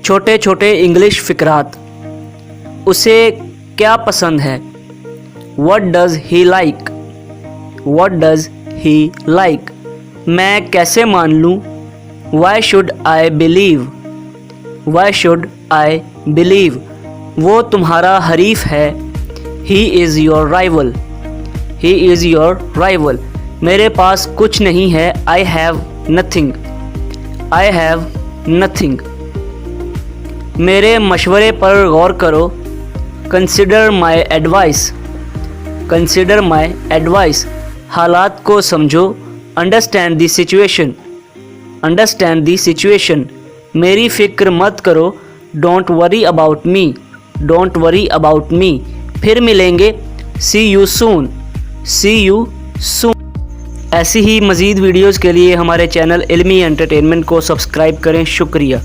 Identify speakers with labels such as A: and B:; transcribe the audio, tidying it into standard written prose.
A: छोटे छोटे इंग्लिश फ़िक्रात। उसे क्या पसंद है? What does he like? What does he like? मैं कैसे मान लूँ? Why should I believe? Why should I believe? वो तुम्हारा हरीफ है। He is your rival. He is your rival. मेरे पास कुछ नहीं है। I have nothing. I have nothing. मेरे मशवरे पर गौर करो। Consider my advice. Consider my advice. हालात को समझो। Understand the situation. Understand the situation. मेरी फ़िक्र मत करो। Don't worry about me. Don't worry about me. फिर मिलेंगे। See you soon. See you soon. ऐसी ही मज़ीद वीडियोज़ के लिए हमारे चैनल इल्मी एंटरटेनमेंट को सब्सक्राइब करें। शुक्रिया।